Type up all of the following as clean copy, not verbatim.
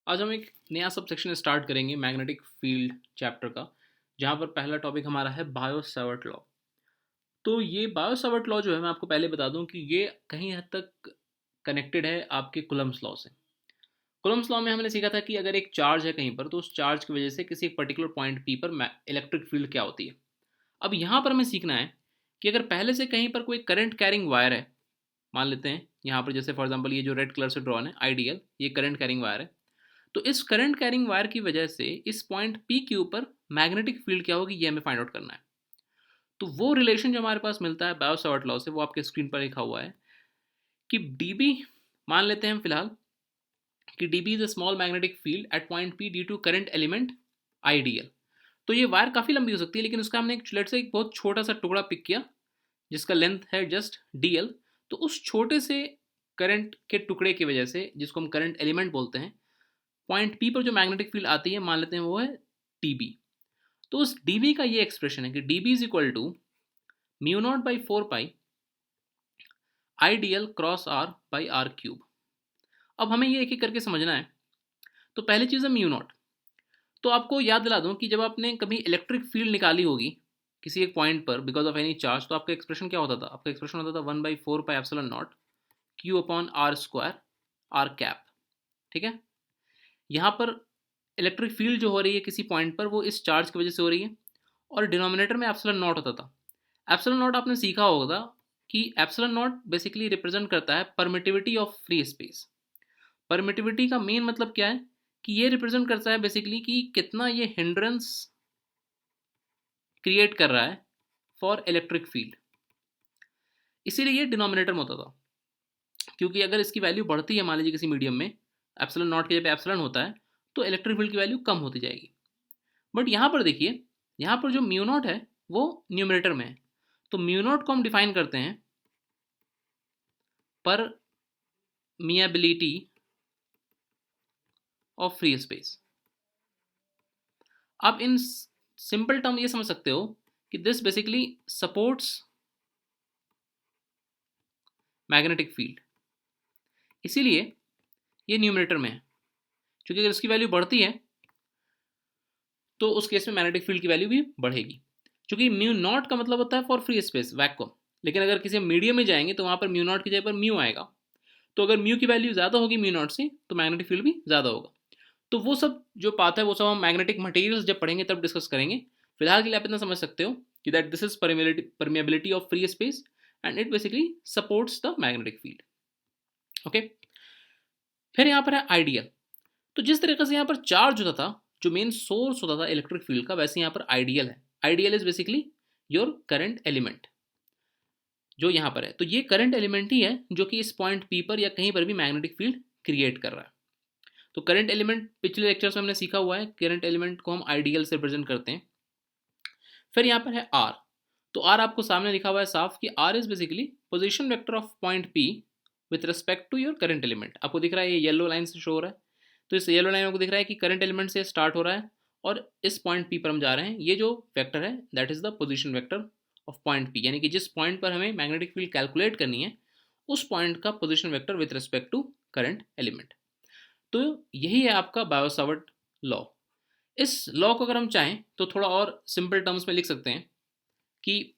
आज हम एक नया सब सेक्शन स्टार्ट करेंगे मैग्नेटिक फील्ड चैप्टर का, जहाँ पर पहला टॉपिक हमारा है बायो सावर्ट लॉ। तो ये बायो सावर्ट लॉ जो है, मैं आपको पहले बता दूं कि ये कहीं हद तक कनेक्टेड है आपके कुलम्स लॉ से। कुलम्स लॉ में हमने सीखा था कि अगर एक चार्ज है कहीं पर, तो उस चार्ज की वजह से किसी एक पर्टिकुलर पॉइंट पी पर इलेक्ट्रिक फील्ड क्या होती है। अब यहाँ पर हमें सीखना है कि अगर पहले से कहीं पर कोई करंट कैरिंग वायर है, मान लेते हैं यहाँ पर जैसे फॉर एग्जाम्पल ये जो रेड कलर से ड्रॉन है आइडियल, ये करंट कैरिंग वायर है। तो इस करंट कैरिंग वायर की वजह से इस पॉइंट पी के ऊपर मैग्नेटिक फील्ड क्या होगी, ये हमें फाइंड आउट करना है। तो वो रिलेशन जो हमारे पास मिलता है बायो सावर्ट लॉ से, वो आपके स्क्रीन पर लिखा हुआ है कि डीबी, मान लेते हैं हम फिलहाल कि d B is a small magnetic field at point P due to current element I d l. तो ये वायर काफ़ी लंबी हो सकती है, लेकिन उसका हमने एक लेट से एक बहुत छोटा सा टुकड़ा पिक किया जिसका लेंथ है जस्ट डीएल। तो उस छोटे से करंट के टुकड़े की वजह से, जिसको हम करंट एलिमेंट बोलते हैं, पॉइंट पी पर जो मैग्नेटिक फील्ड आती है मान लेते हैं वो है टीबी। तो उस डीबी का ये एक्सप्रेशन है कि d B is equal to mu not by 4 pi I d l cross r by r cube. अब हमें ये एक एक करके समझना है। तो पहली चीज़ है म्यू नॉट। तो आपको याद दिला दूं कि जब आपने कभी इलेक्ट्रिक फील्ड निकाली होगी किसी एक पॉइंट पर बिकॉज ऑफ एनी चार्ज, तो आपका एक्सप्रेशन क्या होता था? आपका एक्सप्रेशन होता था 1/4 pi epsilon not q upon r square r cap. ठीक है, यहाँ पर इलेक्ट्रिक फील्ड जो हो रही है किसी पॉइंट पर, वो इस चार्ज की वजह से हो रही है, और डिनोमिनेटर में एप्सिलॉन नॉट होता था। एप्सिलॉन नॉट आपने सीखा होगा कि एप्सिलॉन नॉट बेसिकली रिप्रेजेंट करता है permittivity of free space. Permittivity का मेन मतलब क्या है कि ये रिप्रेजेंट करता है बेसिकली कि कितना ये हिंड्रेंस क्रिएट कर रहा है फॉर इलेक्ट्रिक फील्ड। इसीलिए ये डिनोमिनेटर में होता था, क्योंकि अगर इसकी वैल्यू बढ़ती है मान लीजिए किसी मीडियम में, एप्सिलॉन नॉट की जगह एप्सिलॉन होता है, तो इलेक्ट्रिक फील्ड की वैल्यू कम होती जाएगी। बट यहाँ पर देखिए, यहाँ पर जो म्यू नॉट है वो न्यूमरेटर में है। तो म्यू नॉट को हम डिफाइन करते हैं पर मियाबिलिटी ऑफ फ्री स्पेस। आप इन सिंपल टर्म ये समझ सकते हो कि this basically supports magnetic field, इसीलिए ये न्यूमरेटर में है। क्योंकि अगर इसकी वैल्यू बढ़ती है तो उस केस में मैग्नेटिक फील्ड की वैल्यू भी बढ़ेगी। क्योंकि म्यू नॉट का मतलब होता है फॉर फ्री स्पेस, वैक्यूम। लेकिन अगर किसी मीडियम में जाएंगे तो वहां पर म्यू नॉट की जगह पर म्यू आएगा। तो अगर म्यू की वैल्यू ज़्यादा होगी म्यू नॉट से, तो मैग्नेटिक फील्ड भी ज़्यादा होगा। तो वो सब जो पाता है वो सब हम मैग्नेटिक मटेरियल्स जब पढ़ेंगे तब डिस्कस करेंगे। फिलहाल के लिए आप इतना समझ सकते हो कि that this is permeability of free space and it basically supports the magnetic field. Okay, फिर यहाँ पर है आइडियल। तो जिस तरीके से यहाँ पर चार्ज होता था, जो मेन सोर्स होता था इलेक्ट्रिक फील्ड का, वैसे यहाँ पर आइडियल है। Ideal is basically your current element जो यहाँ पर है। तो ये करंट एलिमेंट ही है जो कि इस पॉइंट पी पर या कहीं पर भी मैग्नेटिक फील्ड क्रिएट कर रहा है। तो करंट एलिमेंट पिछले लेक्चर्स में हमने सीखा हुआ है, करंट एलिमेंट को हम आइडियल से रिप्रेजेंट करते हैं। फिर यहाँ पर है आर। तो आर आपको सामने लिखा हुआ है साफ कि r is basically position vector of point P with respect to your current element. आपको दिख रहा है ये येलो लाइन से शो हो रहा है। तो इस येलो लाइन में आपको दिख रहा है कि करंट एलिमेंट से स्टार्ट हो रहा है और इस पॉइंट पी पर हम जा रहे हैं। ये जो वेक्टर है that is the position vector of point P, यानी कि जिस पॉइंट पर हमें मैग्नेटिक फील्ड कैलकुलेट करनी है उस पॉइंट का position vector with respect to current element. तो यही है आपका बायो सावर्ट लॉ। इस लॉ को अगर हम चाहें तो थोड़ा और सिंपल टर्म्स में लिख सकते हैं कि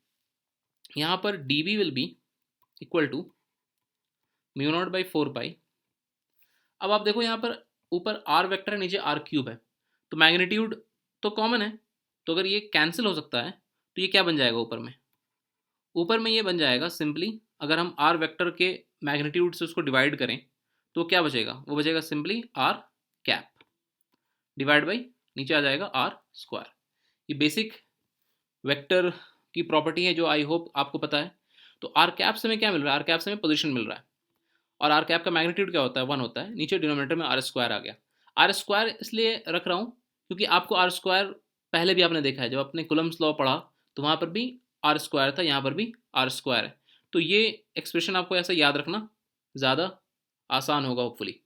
यहाँ पर d B will be equal to mu not by 4 pi. अब आप देखो यहाँ पर ऊपर आर वेक्टर है, नीचे आर क्यूब है, तो मैग्नीट्यूड तो कॉमन है। तो अगर ये कैंसिल हो सकता है तो ये क्या बन जाएगा ऊपर में? ऊपर में ये बन जाएगा सिंपली, अगर हम आर वेक्टर के मैग्नीट्यूड से उसको डिवाइड करें तो क्या बचेगा? वो बचेगा simply r cap divide by नीचे आ जाएगा आर स्क्वायर। ये बेसिक वेक्टर की प्रॉपर्टी है जो आई होप आपको पता है। तो आर कैप से हमें क्या मिल रहा है? आर कैप से हमें पोजीशन मिल रहा है, और आर कैप का मैग्नीट्यूड क्या होता है? 1 होता है। नीचे डिनोमिनेटर में आर स्क्वायर आ गया। आर स्क्वायर इसलिए रख रहा हूँ क्योंकि आपको आर स्क्वायर पहले भी आपने देखा है, जब आपने कुलम्स लॉ पढ़ा तो वहाँ पर भी आर स्क्वायर था, यहाँ पर भी आर स्क्वायर है। तो ये एक्सप्रेशन आपको ऐसा याद रखना ज़्यादा आसान होगा hopefully.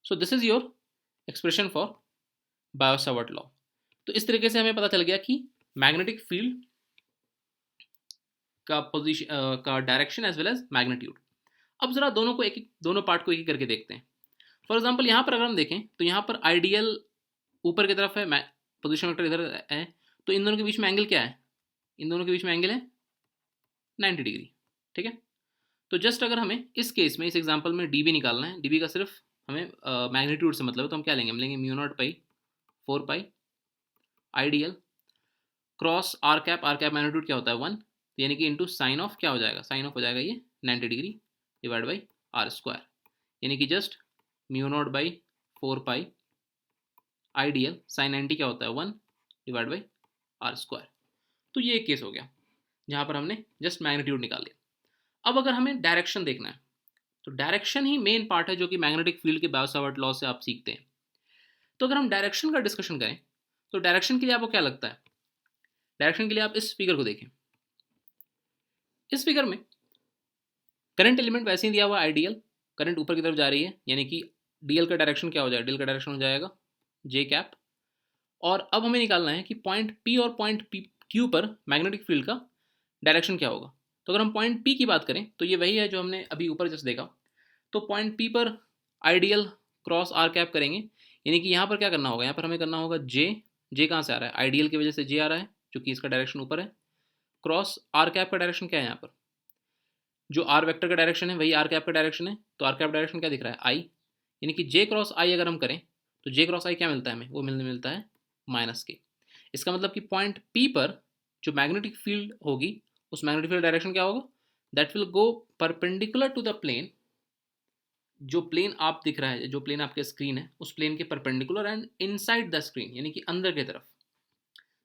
So this is your expression for Biot Savart law. तो इस तरीके से हमें पता चल गया कि मैग्नेटिक फील्ड का पोजीशन का direction as well as magnitude. अब जरा दोनों पार्ट को एक एक करके देखते हैं। फॉर एग्जाम्पल यहाँ पर अगर हम देखें तो यहाँ पर आइडियल ऊपर की तरफ है, पोजिशन वेक्टर इधर है, तो इन दोनों के बीच में एंगल क्या है? इन दोनों के बीच में एंगल है 90 डिग्री। ठीक है, तो जस्ट अगर हमें इस केस में, इस एग्जाम्पल में डी बी निकालना है, डी बी का सिर्फ हमें मैग्नीट्यूड से मतलब है, तो हम क्या लेंगे? हम लेंगे mu not pi 4 pi I d l cross r cap magnitude क्या होता है 1, यानी कि इंटू साइन ऑफ क्या हो जाएगा? साइन ऑफ हो जाएगा ये 90 degree divide by r square, यानी कि just mu not by 4 pi I d l sine 90 क्या होता है 1 डिवाइड बाई आर स्क्वायर। तो ये एक केस हो गया जहाँ पर हमने जस्ट मैग्नीट्यूड निकाल लिया। अब अगर हमें डायरेक्शन देखना है, तो डायरेक्शन ही मेन पार्ट है जो कि मैग्नेटिक फील्ड के बायो-सावर्ट लॉ से आप सीखते हैं। तो अगर हम डायरेक्शन का डिस्कशन करें तो डायरेक्शन के लिए आपको क्या लगता है? डायरेक्शन के लिए आप इस फिगर को देखें। इस फिगर में करंट एलिमेंट वैसे ही दिया हुआ आइडियल, करंट ऊपर की तरफ जा रही है, यानी कि डीएल का डायरेक्शन क्या हो जाएगा? डीएल का डायरेक्शन हो जाएगा जे कैप। और अब हमें निकालना है कि पॉइंट पी और पॉइंट पी क्यू पर मैग्नेटिक फील्ड का डायरेक्शन क्या होगा। तो अगर हम पॉइंट पी की बात करें तो ये वही है जो हमने अभी ऊपर जस्ट देखा। तो पॉइंट पी पर आइडियल क्रॉस आर कैप करेंगे, यानी कि यहाँ पर क्या करना होगा? यहाँ पर हमें करना होगा जे कहाँ से आ रहा है? आइडियल की वजह से जे आ रहा है, क्योंकि इसका डायरेक्शन ऊपर है। क्रॉस आर कैप का डायरेक्शन क्या है? यहाँ पर जो आर वेक्टर का डायरेक्शन है वही आर कैप का डायरेक्शन है, तो आर कैप डायरेक्शन क्या दिख रहा है? आई, यानी कि जे क्रॉस आई अगर हम करें तो जे क्रॉस आई क्या मिलता है हमें? वो मिलता है माइनस के। इसका मतलब कि पॉइंट पी पर जो मैग्नेटिक फील्ड होगी उस मैग्नेटिक फील्ड डायरेक्शन क्या होगा? That will go perpendicular to the plane. जो प्लेन आप दिख रहा है, जो प्लेन आपके स्क्रीन है, उस प्लेन के perpendicular and inside the screen, यानी कि अंदर की तरफ।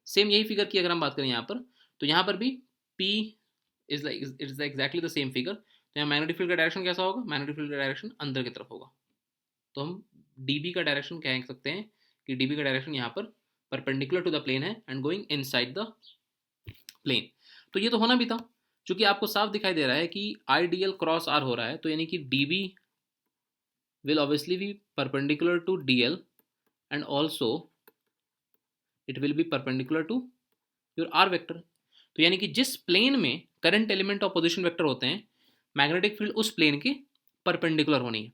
सेम यही फिगर की अगर हम बात करें यहाँ पर, तो यहाँ पर भी P is exactly the same figure. तो यहाँ मैग्नेटिक फील्ड का डायरेक्शन कैसा होगा? मैग्नेटिक फील्ड का डायरेक्शन अंदर की तरफ होगा। तो हम dB का डायरेक्शन कह सकते हैं कि dB का डायरेक्शन यहाँ पर परपेंडिकुलर टू द प्लेन है and going inside the plane. तो ये तो होना भी था, क्योंकि आपको साफ दिखाई दे रहा है कि आइडियल क्रॉस आर हो रहा है, तो यानी कि dB will obviously be perpendicular to DL and also it will be perpendicular to your R vector। तो यानी कि जिस प्लेन में करंट एलिमेंट और पोजीशन वेक्टर होते हैं, मैग्नेटिक फील्ड उस प्लेन के परपेंडिकुलर होनी है।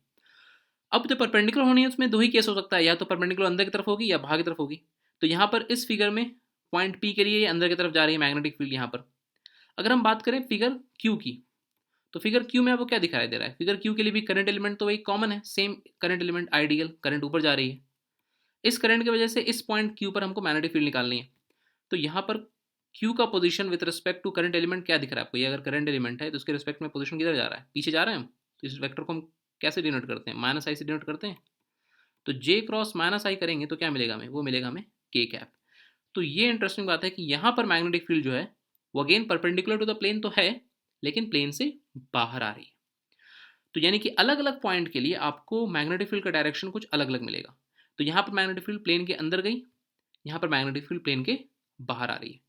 अब जो परपेंडिकुलर होनी है उसमें दो ही केस हो सकता है, या तो परपेंडिकुलर अंदर की तरफ होगी या बाहर की तरफ होगी। तो यहाँ पर इस फिगर में पॉइंट पी के लिए ये अंदर की तरफ जा रही है मैग्नेटिक फील्ड यहाँ पर। अगर हम बात करें फिगर क्यू की, तो फिगर क्यू में आपको क्या दिखाई दे रहा है? फिगर क्यू के लिए भी करंट एलिमेंट तो वही कॉमन है, same current element ideal, current ऊपर जा रही है। इस करंट की वजह से इस पॉइंट क्यू पर हमको मैग्नेटिक फील्ड निकालनी है। तो यहाँ पर क्यू का position with respect to current element क्या दिख रहा है आपको? ये अगर करंट एलिमेंट है तो उसके रिस्पेक्ट में पोजीशन किधर जा रहा है? पीछे जा रहे हैं हम। तो इस वेक्टर को हम कैसे डिनोट करते हैं? माइनस आई से डिनोट करते हैं। तो जे क्रॉस माइनस आई करेंगे तो क्या मिलेगा हमें? वो मिलेगा हमें के कैप। तो ये इंटरेस्टिंग बात है कि यहाँ पर मैग्नेटिक फील्ड जो है वो again perpendicular to the plane तो है, लेकिन प्लेन से बाहर आ रही है। तो यानी कि अलग अलग पॉइंट के लिए आपको मैग्नेटिक फील्ड का डायरेक्शन कुछ अलग अलग मिलेगा। तो यहाँ पर मैग्नेटिक फील्ड प्लेन के अंदर गई, यहाँ पर मैग्नेटिक फील्ड प्लेन के बाहर आ रही है।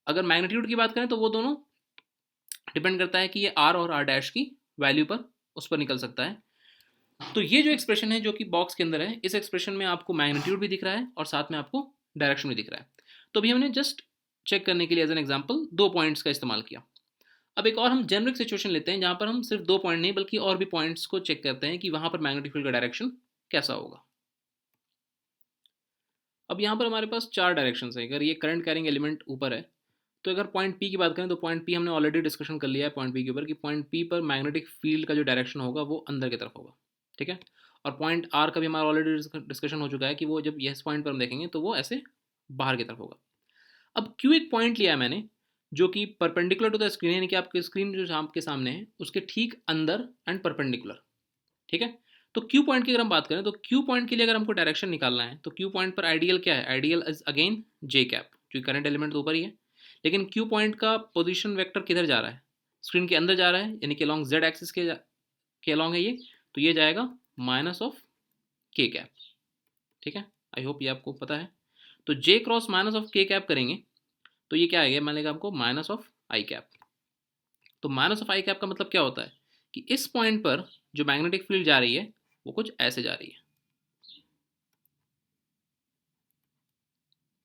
अगर मैग्नीट्यूड की बात करें तो वो दोनों डिपेंड करता है कि ये आर और आर डैश की वैल्यू पर उस पर निकल सकता है। तो ये जो एक्सप्रेशन है जो कि बॉक्स के अंदर है, इस एक्सप्रेशन में आपको मैग्नीट्यूड भी दिख रहा है और साथ में आपको डायरेक्शन भी दिख रहा है। तो अभी हमने जस्ट चेक करने के लिए एज एन एग्जाम्पल दो पॉइंट्स का इस्तेमाल किया। अब एक और हम जेनरिक सिचुएशन लेते हैं जहां पर हम सिर्फ दो पॉइंट नहीं बल्कि और भी पॉइंट्स को चेक करते हैं कि वहां पर मैग्नेटिक फील्ड का डायरेक्शन कैसा होगा। अब यहाँ पर हमारे पास चार डायरेक्शन है। अगर ये करंट कैरिंग एलिमेंट ऊपर है, तो अगर पॉइंट पी की बात करें तो पॉइंट पी हमने ऑलरेडी डिस्कशन कर लिया है पॉइंट पी के ऊपर कि पॉइंट पी पर मैग्नेटिक फील्ड का जो डायरेक्शन होगा वो अंदर की तरफ होगा। ठीक है, और पॉइंट आर का भी हमारा ऑलरेडी डिस्कशन हो चुका है कि वो जब इस पॉइंट पर हम देखेंगे तो वो ऐसे बाहर की तरफ होगा। अब क्यू एक पॉइंट लिया है मैंने जो कि परपेंडिकुलर टू द स्क्रीन, यानी कि आपकी स्क्रीन जो आपके सामने है उसके ठीक अंदर एंड परपेंडिकुलर। ठीक है, तो क्यू पॉइंट की अगर हम बात करें तो क्यू पॉइंट के लिए अगर हमको डायरेक्शन निकालना है तो क्यू पॉइंट पर आइडियल क्या है? Ideal is again J cap, क्योंकि करंट एलिमेंट तो ऊपर ही है। लेकिन क्यू पॉइंट का पोजीशन वेक्टर किधर जा रहा है? स्क्रीन के अंदर जा रहा है, यानी कि अलॉन्ग जेड एक्सिस के अलॉन्ग है ये, तो ये जाएगा माइनस ऑफ के कैप। ठीक है, आई होप ये आपको पता है। तो जे क्रॉस माइनस ऑफ के कैप करेंगे तो ये क्या आएगा? मान लेगा आपको माइनस ऑफ आई कैप। तो माइनस ऑफ आई कैप का मतलब क्या होता है कि इस पॉइंट पर जो मैग्नेटिक फील्ड जा रही है वो कुछ ऐसे जा रही है।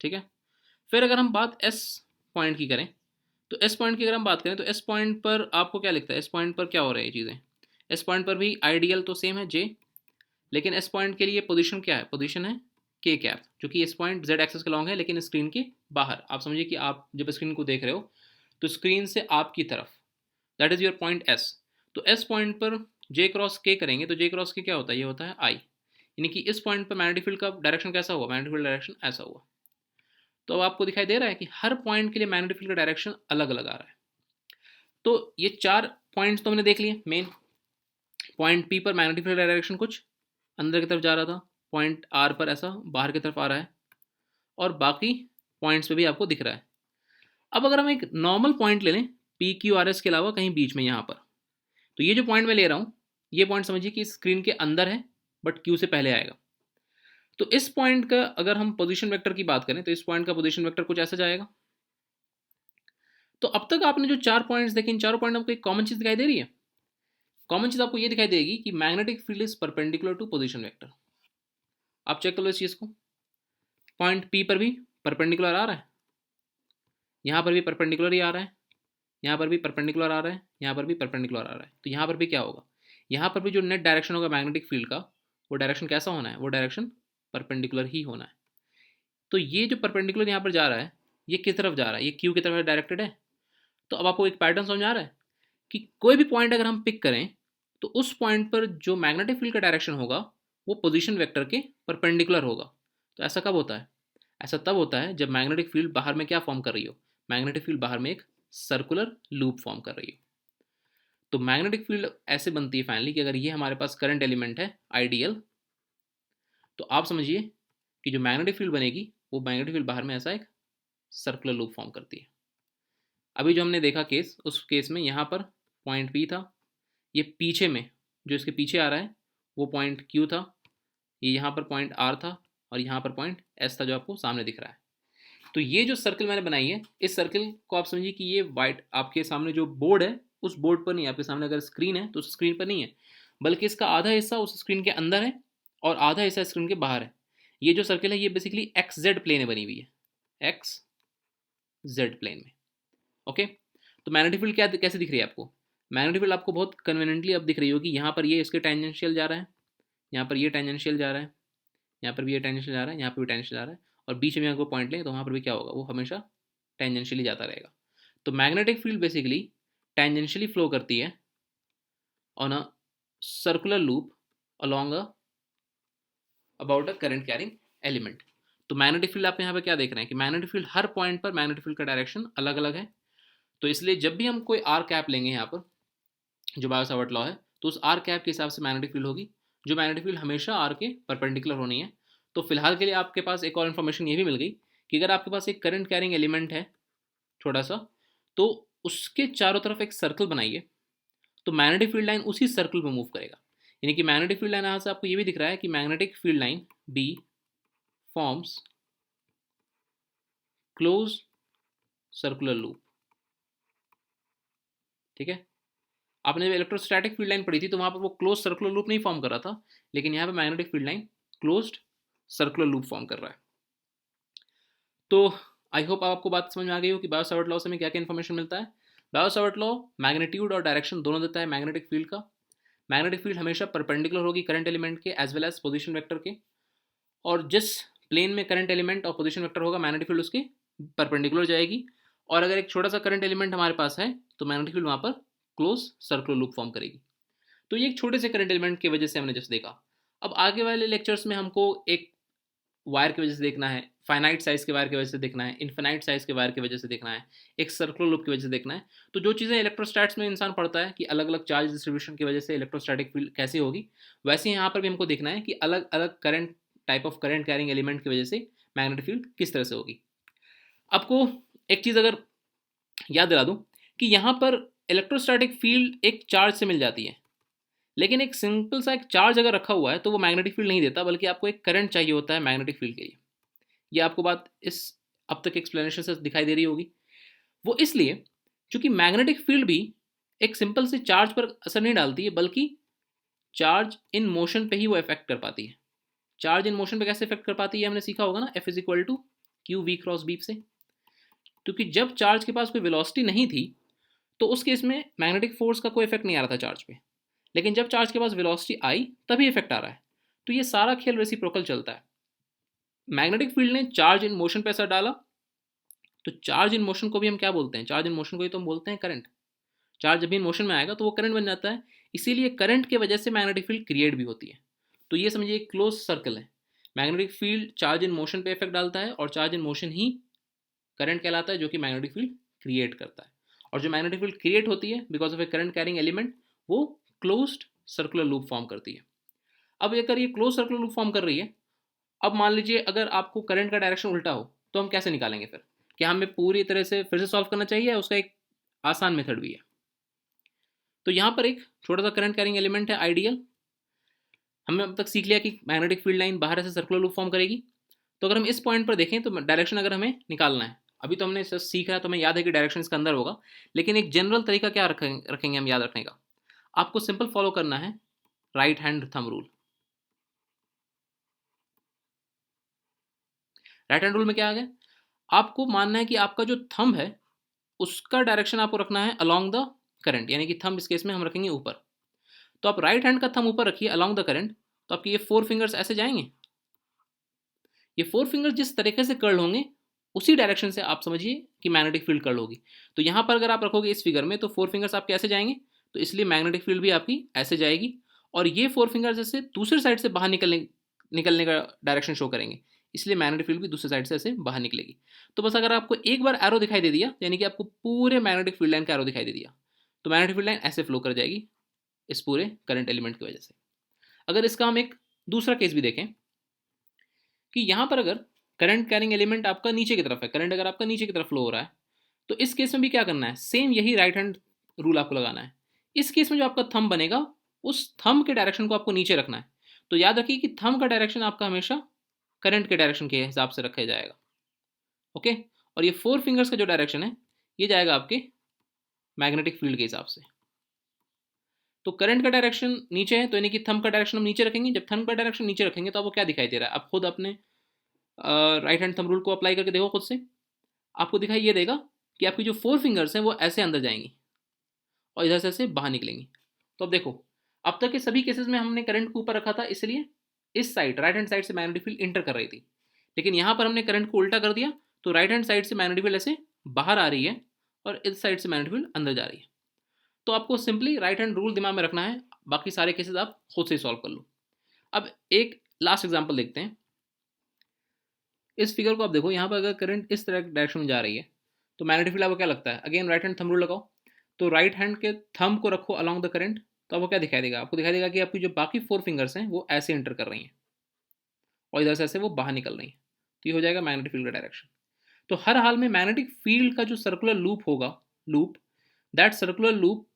ठीक है, फिर अगर हम बात एस पॉइंट की करें तो एस पॉइंट की अगर हम बात करें तो एस पॉइंट पर आपको क्या लिखता है? एस पॉइंट पर क्या हो रहा है ये चीज़ें? एस पॉइंट पर भी आइडियल तो सेम है जे, लेकिन एस पॉइंट के लिए पोजीशन क्या है, पोजीशन है के कैप, जो कि एस पॉइंट जेड एक्सेस के लॉन्ग है लेकिन स्क्रीन के बाहर। आप समझिए कि आप जब स्क्रीन को देख रहे हो तो स्क्रीन से आपकी तरफ, that is your point S. तो एस पॉइंट पर जे क्रॉस के करेंगे तो जे क्रॉस के क्या होता है, ये होता है आई, यानी कि इस पॉइंट पर मैग्नेटिक फील्ड का डायरेक्शन कैसा हुआ, मैग्नेटिक फील्ड डायरेक्शन ऐसा हुआ। तो अब आपको दिखाई दे रहा है कि हर पॉइंट के लिए मैग्नेटिक फील्ड का डायरेक्शन अलग अलग आ रहा है। तो ये 4 पॉइंट्स तो हमने देख लिए मेन। पॉइंट पी पर मैग्नेटिक फील्ड डायरेक्शन कुछ अंदर की तरफ जा रहा था, पॉइंट आर पर ऐसा बाहर की तरफ आ रहा है, और बाकी पॉइंट्स पे भी आपको दिख रहा है। अब अगर हम एक नॉर्मल पॉइंट ले लें पी क्यू आर एस के अलावा कहीं बीच में यहाँ पर, तो ये जो पॉइंट मैं ले रहा हूँ ये पॉइंट समझिए कि स्क्रीन के अंदर है बट क्यू से पहले आएगा। तो इस पॉइंट का अगर हम पोजीशन वेक्टर की बात करें तो इस पॉइंट का पोजीशन वेक्टर कुछ ऐसा जाएगा। तो अब तक आपने जो 4 पॉइंट्स देखे, इन चारों पॉइंट आपको एक कॉमन चीज दिखाई दे रही है। कॉमन चीज आपको ये दिखाई देगी कि magnetic field is perpendicular to position vector. आप चेक कर लो इस चीज को, पॉइंट पी पर भी परपेंडिकुलर आ रहा है, यहाँ पर भी परपेंडिकुलर ही आ रहा है, यहाँ पर भी परपेंडिकुलर आ रहा है, यहाँ पर भी परपेंडिकुलर आ रहा है। तो यहाँ पर भी क्या होगा, यहाँ पर भी जो नेट डायरेक्शन होगा मैग्नेटिक फील्ड का, वो डायरेक्शन कैसा होना है, वो डायरेक्शन परपेंडिकुलर ही होना है। तो ये जो परपेंडिकुलर यहाँ पर जा रहा है ये किस तरफ जा रहा है, ये क्यू की तरफ डायरेक्टेड है। तो अब आपको एक पैटर्न समझ आ रहा है कि कोई भी पॉइंट अगर हम पिक करें तो उस पॉइंट पर जो मैग्नेटिक फील्ड का डायरेक्शन होगा वो पोजीशन वेक्टर के परपेंडिकुलर होगा। तो ऐसा कब होता है, ऐसा तब होता है जब मैग्नेटिक फील्ड बाहर में क्या फॉर्म कर रही हो, मैग्नेटिक फील्ड बाहर में एक सर्कुलर लूप फॉर्म कर रही हो। तो मैग्नेटिक फील्ड ऐसे बनती है फाइनली कि अगर ये हमारे पास करंट एलिमेंट है आइडियल, तो आप समझिए कि जो मैग्नेटिक फील्ड बनेगी वो मैग्नेटिक फील्ड बाहर में ऐसा एक सर्कुलर लूप फॉर्म करती है। अभी जो हमने देखा केस, उस केस में यहाँ पर पॉइंट पी था, ये पीछे में जो इसके पीछे आ रहा है वो पॉइंट क्यू था, ये यहाँ पर पॉइंट आर था, और यहाँ पर पॉइंट एस था जो आपको सामने दिख रहा है। तो ये जो सर्कल मैंने बनाई है, इस सर्कल को आप समझिए कि ये वाइट आपके सामने जो बोर्ड है उस बोर्ड पर नहीं है, आपके सामने अगर स्क्रीन है तो उस स्क्रीन पर नहीं है, बल्कि इसका आधा हिस्सा उस स्क्रीन के अंदर है और आधा हिस्सा स्क्रीन के बाहर है। ये जो सर्कल है ये बेसिकली एक्स जेड प्लेन में बनी हुई है, एक्स जेड प्लेन में। ओके, तो मैग्नेटिक फील्ड क्या कैसे दिख रही है आपको, मैग्नेटिक फील्ड आपको बहुत कन्वीनियंटली अब दिख रही होगी। यहाँ पर ये इसके टेंजेंशियल जा रहा है, यहाँ पर ये टेंजेंशियल जा रहा है, यहाँ पर भी ये टेंजेंशियल जा रहा है, यहाँ पर भी टेंजेंशियल जा रहा है, और बीच में अगर पॉइंट लें तो वहाँ पर भी क्या होगा, वो हमेशा टेंजेंशियली जाता रहेगा। तो magnetic field basically tangentially flow करती है on a circular loop along about a current carrying element. तो मैग्नेटिक फील्ड आप यहाँ पे क्या देख रहे हैं कि मैग्नेटिक फील्ड हर पॉइंट पर मैग्नेटिक फील्ड का डायरेक्शन अलग अलग है। तो इसलिए जब भी हम कोई आर कैप लेंगे यहाँ पर जो बायो सावर्ट लॉ है, तो उस आर कैप के हिसाब से मैग्नेटिक फील्ड होगी, जो मैग्नेटिक फील्ड हमेशा आर के परपेंडिकुलर होनी है। तो फिलहाल के लिए आपके पास एक और इन्फॉर्मेशन ये भी मिल गई कि अगर आपके पास एक करंट कैरिंग एलिमेंट है छोटा सा, तो उसके चारों तरफ एक सर्कल बनाइए, तो मैग्नेटिक फील्ड लाइन उसी सर्कल में मूव करेगा। यानी कि मैग्नेटिक फील्ड लाइन यहाँ से आपको ये भी दिख रहा है कि magnetic field line B forms close circular loop. ठीक है, आपने जब इलेक्ट्रोस्टैटिक फील्ड लाइन पढ़ी थी तो वहां पर वो क्लोज सर्कुलर लूप नहीं फॉर्म कर रहा था, लेकिन यहाँ पे magnetic field line closed circular loop form कर रहा है। तो आई होप आपको बात समझ में आ गई हो कि बायो सावर्ट लॉ से हमें क्या क्या इन्फॉर्मेशन मिलता है। बायो सावर्ट लॉ मैग्नीट्यूड और डायरेक्शन दोनों देता है मैग्नेटिक फील्ड का। मैग्नेटिक फील्ड हमेशा परपेंडिकुलर होगी करंट एलिमेंट के as well as position vector के, और जिस प्लेन में करंट एलिमेंट और पोजिशन वेक्टर होगा मैग्नेटिक फील्ड उसके परपेंडिकुलर जाएगी। और अगर एक छोटा सा करंट एलिमेंट हमारे पास है तो मैग्नेटिक फील्ड वहाँ पर क्लोज सर्कुलर लूप फॉर्म करेगी। तो ये एक छोटे से करंट एलिमेंट की वजह से हमने जस्ट देखा। अब आगे वाले लेक्चर्स में हमको एक वायर की वजह से देखना है, फाइनाइट साइज के वायर की वजह से देखना है, इन्फिनाइट साइज के वायर की वजह से देखना है, एक सर्कुलर लूप की वजह से देखना है। तो जो चीज़ें इलेक्ट्रोस्टैट्स में इंसान पढ़ता है कि अलग अलग चार्ज डिस्ट्रीब्यूशन की वजह से इलेक्ट्रोस्टैटिक फील्ड कैसे होगी, वैसे यहाँ पर भी हमको देखना है कि अलग अलग current type of current carrying element की वजह से मैग्नेटिक फील्ड किस तरह से होगी। आपको एक चीज़ अगर याद दिला दूँ कि यहाँ पर इलेक्ट्रोस्टैटिक फील्ड एक चार्ज से मिल जाती है, लेकिन एक सिंपल सा एक चार्ज अगर रखा हुआ है तो वो मैग्नेटिक फील्ड नहीं देता, बल्कि आपको एक करंट चाहिए होता है मैग्नेटिक फील्ड के लिए। ये आपको बात इस अब तक एक्सप्लेनेशन से दिखाई दे रही होगी। वो इसलिए क्योंकि मैग्नेटिक फील्ड भी एक सिंपल से चार्ज पर असर नहीं डालती है, बल्कि चार्ज इन मोशन पे ही वो इफेक्ट कर पाती है। चार्ज इन मोशन पे कैसे इफेक्ट कर पाती है हमने सीखा होगा ना, F is equal to q v cross B से। क्योंकि जब चार्ज के पास कोई वेलोसिटी नहीं थी तो उस केस में मैग्नेटिक फोर्स का कोई इफेक्ट नहीं आ रहा था चार्ज पे, लेकिन जब चार्ज के पास वेलोसिटी आई तभी इफेक्ट आ रहा है। तो ये सारा खेल रेसिप्रोकल चलता है। मैग्नेटिक फील्ड ने चार्ज इन मोशन पर असर डाला, तो चार्ज इन मोशन को भी हम क्या बोलते हैं, चार्ज इन मोशन को ही तो हम बोलते हैं करंट। चार्ज जब भी इन मोशन में आएगा तो वो करंट बन जाता है, इसीलिए करंट के वजह से मैग्नेटिक फील्ड क्रिएट भी होती है। तो ये समझिए एक क्लोज सर्कल है। Magnetic field charge in motion पे इफेक्ट डालता है और charge in motion he current कहलाता है, जो कि मैग्नेटिक फील्ड क्रिएट करता है। और जो मैग्नेटिक फील्ड क्रिएट होती है because of A current carrying element, वो क्लोज्ड सर्कुलर लूप फॉर्म करती है। अब अगर ये क्लोज सर्कुलर लूप फॉर्म कर रही है, अब मान लीजिए अगर आपको करंट का डायरेक्शन उल्टा हो तो हम कैसे निकालेंगे फिर? क्या हमें पूरी तरह से फिर से सॉल्व करना चाहिए या उसका एक आसान मेथड भी है? तो यहाँ पर एक छोटा सा करंट कैरिंग एलिमेंट है आइडियल। हमने अब तक सीख लिया कि मैग्नेटिक फील्ड लाइन बाहर से सर्कुलर लूप फॉर्म करेगी। तो अगर हम इस पॉइंट पर देखें तो डायरेक्शन अगर हमें निकालना है, अभी तो हमने सीखा है तो हमें याद है कि डायरेक्शन इसका अंदर होगा, लेकिन एक जनरल तरीका क्या रखेंगे हम याद रखने का? आपको सिंपल फॉलो करना है right hand thumb rule. Right hand rule में क्या आ गया? आपको मानना है कि आपका जो थंब है उसका डायरेक्शन आपको रखना है अलोंग द करंट, यानी कि थंब इस केस में हम रखेंगे ऊपर। तो आप राइट हैंड का थंब ऊपर रखिए अलोंग द करंट, तो आपके ये 4 फिंगर्स ऐसे जाएंगे। ये 4 फिंगर्स जिस तरीके से कर्ल होंगे उसी डायरेक्शन से आप समझिए कि मैग्नेटिक फील्ड कर्ल होगी। तो यहाँ पर अगर आप रखोगे इस फिगर में तो 4 फिंगर्स आपके ऐसे जाएंगे, तो इसलिए मैग्नेटिक फील्ड भी आपकी ऐसे जाएगी। और ये 4 फिंगर्स ऐसे दूसरी साइड से बाहर निकलने का डायरेक्शन शो करेंगे, इसलिए मैग्नेटिक फील्ड भी दूसरी साइड से ऐसे बाहर निकलेगी। तो बस अगर आपको एक बार एरो दिखाई दे दिया, यानी कि आपको पूरे मैग्नेटिक फील्ड लाइन का एरो दिखाई दे दिया, तो मैग्नेटिक फील्ड लाइन ऐसे फ्लो कर जाएगी इस पूरे करंट एलिमेंट की वजह से। अगर इसका हम एक दूसरा केस भी देखें कि यहाँ पर अगर करंट कैरिंग एलिमेंट आपका नीचे की तरफ है, करंट अगर आपका नीचे की तरफ फ्लो हो रहा है, तो इस केस में भी क्या करना है, सेम यही राइट हैंड रूल आपको लगाना है। इस केस में जो आपका थंब बनेगा उस थंब के डायरेक्शन को आपको नीचे रखना है। तो याद रखिए कि थंब का डायरेक्शन आपका हमेशा करंट के डायरेक्शन के हिसाब से रखा जाएगा। ओके, और ये 4 फिंगर्स का जो डायरेक्शन है ये जाएगा आपके मैग्नेटिक फील्ड के हिसाब से। तो करंट का डायरेक्शन नीचे है, तो यानी कि थंब का डायरेक्शन हम नीचे रखेंगे। जब थंब का डायरेक्शन नीचे रखेंगे तो आपको क्या दिखाई दे रहा है? आप खुद अपने राइट हैंड थंब रूल को अप्लाई करके देखो खुद से, आपको दिखाई ये देगा कि आपकी जो 4 फिंगर्स हैं वो ऐसे अंदर जाएंगी और इधर से ऐसे बाहर निकलेंगी। तो अब देखो, अब तक के सभी केसेस में हमने करंट को ऊपर रखा था, इसलिए इस साइड राइट हैंड साइड से मैग्नेटिक फील्ड इंटर कर रही थी। लेकिन यहाँ पर हमने करंट को उल्टा कर दिया, तो राइट हैंड साइड से मैग्नेटिक फील्ड ऐसे बाहर आ रही है और इस साइड से मैग्नेटिक फील्ड अंदर जा रही है। तो आपको सिंपली राइट हैंड रूल दिमाग में रखना है, बाकी सारे केसेस आप खुद से सॉल्व कर लो। अब एक लास्ट एग्जांपल देखते हैं। इस फिगर को आप देखो, यहाँ पर अगर करंट इस तरह डायरेक्शन में जा रही है तो मैग्नेटिक फील्ड आपको क्या लगता है? Again right hand thumb rule लगाओ, तो राइट हैंड के थंब को रखो अलोंग द करंट, तो आपको क्या दिखाई देगा? आपको दिखाई देगा कि आपकी जो बाकी 4 फिंगर्स हैं वो ऐसे एंटर कर रही हैं और इधर से ऐसे वो बाहर निकल रही हैं। तो ये हो जाएगा मैग्नेटिक फील्ड का डायरेक्शन। तो हर हाल में मैग्नेटिक फील्ड का जो सर्कुलर लूप होगा, लूप दैट सर्कुलर लूप,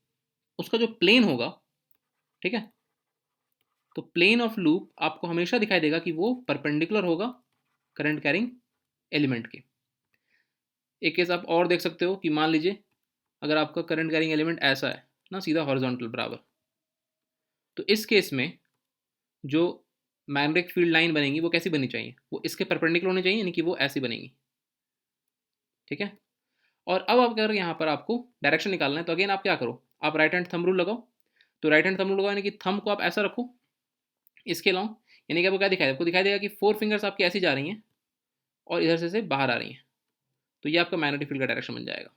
उसका जो प्लेन होगा, ठीक है, तो प्लेन ऑफ लूप आपको हमेशा दिखाई देगा कि वो परपेंडिकुलर होगा करंट कैरिंग एलिमेंट के। एक केस आप और देख सकते हो कि मान लीजिए अगर आपका करंट कैरिंग एलिमेंट ऐसा है ना, सीधा हॉरिजॉन्टल बराबर, तो इस केस में जो मैग्नेटिक फील्ड लाइन बनेगी वो कैसी बननी चाहिए? वो इसके परपेंडिकुलर होनी चाहिए, यानी कि वो ऐसी बनेगी। ठीक है, और अब अगर यहाँ पर आपको डायरेक्शन निकालना है तो अगेन आप क्या करो, आप राइट हैंड थंब रूल लगाओ। तो राइट हैंड थंब रूल लगाओ यानी कि थंब को आप ऐसा रखो इसके लॉन्ग, यानी कि आपको क्या दिखाई, आपको दिखाई देगा कि 4 फिंगर्स आपकी ऐसी जा रही हैं और इधर से बाहर आ रही हैं। तो ये आपका मैग्नेटिक फील्ड का डायरेक्शन बन जाएगा।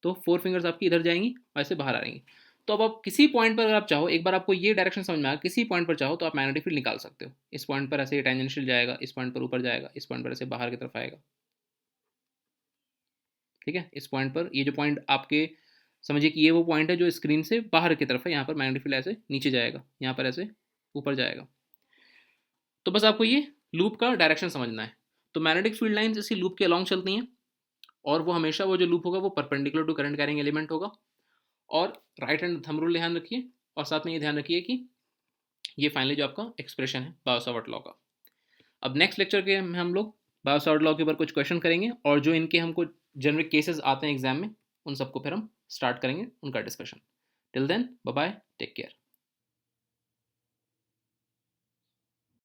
तो 4 फिंगर्स आपकी इधर जाएंगी और ऐसे बाहर आ रही हैं। तो अब आप किसी पॉइंट पर अगर आप चाहो, एक बार आपको ये डायरेक्शन समझ में आया, किसी पॉइंट पर चाहो तो आप मैग्नेटिक फील्ड निकाल सकते हो। इस पॉइंट पर ऐसे टेंजेंशियल जाएगा, इस पॉइंट पर ऊपर जाएगा, इस पॉइंट पर ऐसे बाहर की तरफ आएगा। ठीक है, इस पॉइंट पर, ये जो पॉइंट आपके समझिए कि ये वो पॉइंट है जो स्क्रीन से बाहर की तरफ है, यहाँ पर मैग्नेटिक फील्ड ऐसे नीचे जाएगा, यहाँ पर ऐसे ऊपर जाएगा। तो बस आपको ये लूप का डायरेक्शन समझना है। तो मैग्नेटिक फील्ड लाइंस इसी लूप के अलॉन्ग चलती हैं और वो हमेशा वो जो लूप होगा वो perpendicular to current carrying element होगा। और राइट हैंड थंब रूल ध्यान रखिए, और साथ में ये ध्यान रखिए कि ये फाइनली जो आपका एक्सप्रेशन है बायो-सावर्ट लॉ का। अब नेक्स्ट लेक्चर के में हम लोग बायो-सावर्ट लॉ के ऊपर कुछ क्वेश्चन करेंगे और जो इनके हमको जेनरिक केसेस आते हैं एग्जाम में उन सबको फिर हम स्टार्ट करेंगे उनका discussion. Till then bye bye, take care.